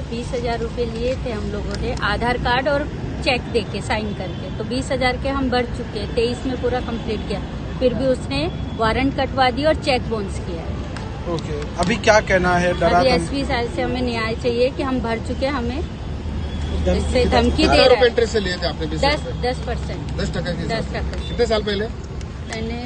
20,000 रुपये लिए थे हम लोगों ने, आधार कार्ड और चेक देके साइन करके। तो 20,000 के हम भर चुके, 23 में पूरा कंप्लीट किया। फिर भी उसने वारंट कटवा दी और चेक बाउंस किया है। ओके, अभी क्या कहना है? अभी एसपी साहब से हमें न्याय चाहिए कि हम भर चुके, हमें इससे धमकी दे रहा है। इंटरेस्ट से लिए थे आपने? 10%। 10%। कितने साल पहले? मैंने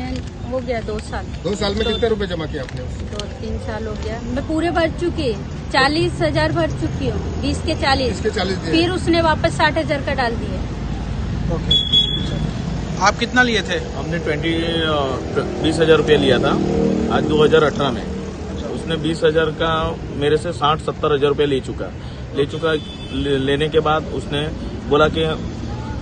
हो गया 2 साल। 2 साल में कितने रुपए जमा किए आपने? 2-3 साल हो गया। मैं पूरे भर चुकी, 40,000 भर चुकी हूँ। 20 के 40 दिए। फिर उसने वापस 60,000 का डाल दिए। ओके, आप कितना लिए थे? हमने 20,000 रुपये लिया था आज 2018 में। उसने 20,000 का मेरे से 60-70 हजार रुपये ले चुका। लेने के बाद उसने बोला कि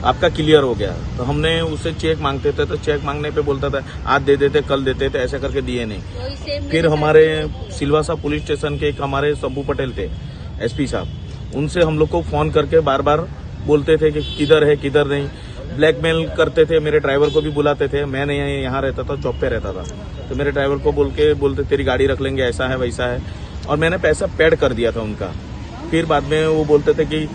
आपका क्लियर हो गया। तो हमने उससे चेक मांगते थे, तो चेक मांगने पे बोलता था आज दे देते, कल देते थे, ऐसे करके दिए नहीं। फिर हमारे सिलवासा पुलिस स्टेशन के एक हमारे सब्बू पटेल थे, एसपी साहब, उनसे हम लोग को फोन करके बार बार बोलते थे कि किधर है किधर नहीं, ब्लैकमेल करते थे। मेरे ड्राइवर को भी बुलाते थे, मैं नहीं यहाँ रहता था, जॉब पे रहता था, तो मेरे ड्राइवर को बोलते तेरी गाड़ी रख लेंगे, ऐसा है वैसा है। और मैंने पैसा पेड कर दिया था उनका। फिर बाद में वो बोलते थे कि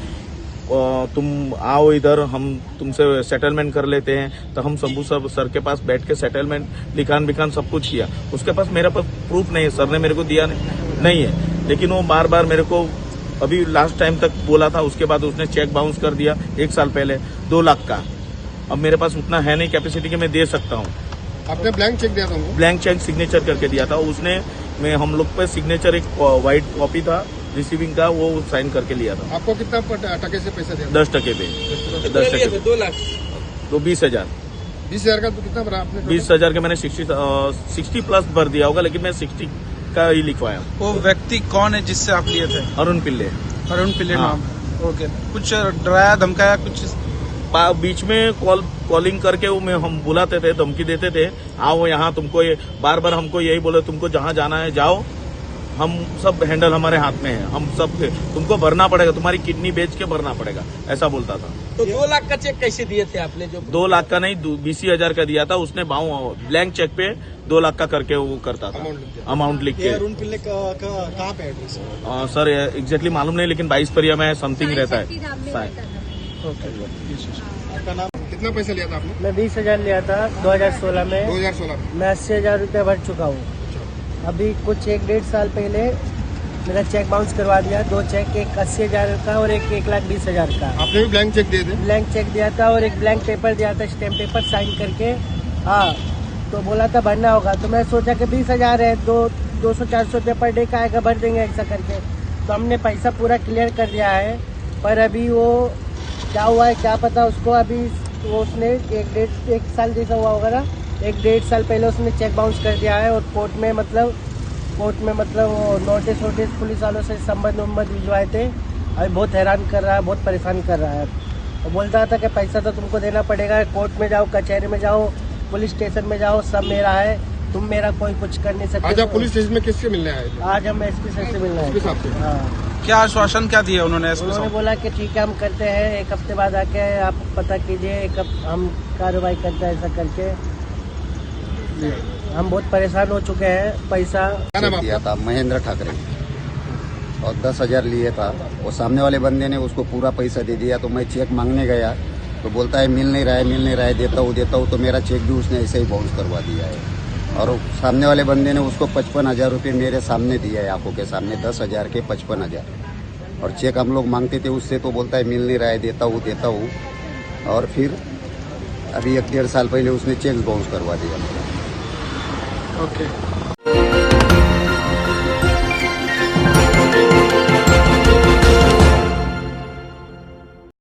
तुम आओ इधर, हम तुमसे सेटलमेंट कर लेते हैं। तो हम शंभू सर के पास बैठ के सेटलमेंट लिखान सब कुछ किया। उसके पास मेरे पास प्रूफ नहीं है, सर ने मेरे को दिया नहीं है। लेकिन वो बार बार मेरे को अभी लास्ट टाइम तक बोला था, उसके बाद उसने चेक बाउंस कर दिया 1 साल पहले 2 लाख का। अब मेरे पास उतना है नहीं कैपेसिटी कि मैं दे सकता हूँ। आपने ब्लैंक चेक दिया था? ब्लैंक चेक सिग्नेचर करके दिया था उसने। मैं हम लोग पे सिग्नेचर एक व्हाइट कॉपी था रिसीविंग का, वो साइन करके लिया था। आपको कितना टके से पैसा दिया? 10% पे 10%। 2 लाख तो 20,000। 20,000 का तो कितना भरा आपने? 20,000 का मैंने 60 प्लस भर दिया होगा, लेकिन मैं 60 का ही लिखवाया। वो व्यक्ति कौन है जिससे आप लिए थे? अरुण पिल्ले। अरुण पिल्ले हाँ। नाम। ओके, कुछ डराया धमकाया कुछ? बीच में कॉलिंग करके हम बुलाते थे, धमकी देते थे, आओ यहाँ, तुमको ये बार बार हमको यही बोले तुमको जहाँ जाना है जाओ, हम सब हैंडल हमारे हाथ में है, हम सब तुमको भरना पड़ेगा, तुम्हारी किडनी बेच के भरना पड़ेगा, ऐसा बोलता था। तो 2 लाख का चेक कैसे दिए थे आपने? जो 2 लाख का नहीं 20,000 का दिया था उसने। ब्लैंक चेक पे 2 लाख का करके वो करता था, अमाउंट लिख के। अरुण पिल्ले कहाँ पे एड्रेस? सर एग्जैक्टली मालूम नहीं, लेकिन 22 परिया में समथिंग रहता है। कितना पैसा लिया था आपने? मैं 20,000 लिया था 2016 में। 2016 में मैं 80,000 रुपये भर चुका हूँ। अभी कुछ 1-1.5 साल पहले मेरा चेक बाउंस करवा दिया। 2 चेक, एक 80,000 का और एक 1,20,000 का। आपने भी ब्लैंक चेक दिए थे? ब्लैंक चेक दिया था और एक ब्लैंक पेपर दिया था, स्टैम्प पेपर साइन करके। हाँ, तो बोला था भरना होगा, तो मैं सोचा कि 20,000 है, 200-400 रुपये पर डे का आएगा, भर देंगे ऐसा करके। तो हमने पैसा पूरा क्लियर कर दिया है। पर अभी वो क्या हुआ है क्या पता उसको। अभी वो उसने 1 साल जैसा हुआ होगा ना, 1-1.5 साल पहले उसने चेक बाउंस कर दिया है। और कोर्ट में मतलब वो नोटिस पुलिस वालों से संबंध भिजवाए थे। अभी बहुत हैरान कर रहा है, बहुत परेशान कर रहा है। वो बोलता था कि पैसा तो तुमको देना पड़ेगा, कोर्ट में जाओ, कचहरी में जाओ, पुलिस स्टेशन में जाओ, सब मेरा है, तुम मेरा कोई कुछ कर नहीं सकते। आज आप पुलिस स्टेशन में किससे मिलने आए थे? आज हम एसपी सर से मिलना है। साहब से? हाँ। क्या आश्वासन क्या दिया उन्होंने? उन्होंने बोला कि ठीक है हम करते हैं, 1 हफ्ते बाद आके आप पता कीजिए, हम कार्रवाई करते हैं, ऐसा करके। हम बहुत परेशान हो चुके हैं। पैसा दिया था महेंद्र ठाकरे और 10,000 लिए था। वो सामने वाले बंदे ने उसको पूरा पैसा दे दिया। तो मैं चेक मांगने गया तो बोलता है मिल नहीं रहा है, देता हूँ। तो मेरा चेक भी उसने ऐसे ही बाउंस करवा दिया है। और सामने वाले बंदे ने उसको 55,000 रुपये मेरे सामने दिया है, आंखों के सामने। 10,000 के 55,000। और चेक हम लोग मांगते थे उससे, तो बोलता है मिल नहीं रहा है, देता हूँ। और फिर अभी 1-1.5 साल पहले उसने चेक बाउंस करवा दिया। ओके।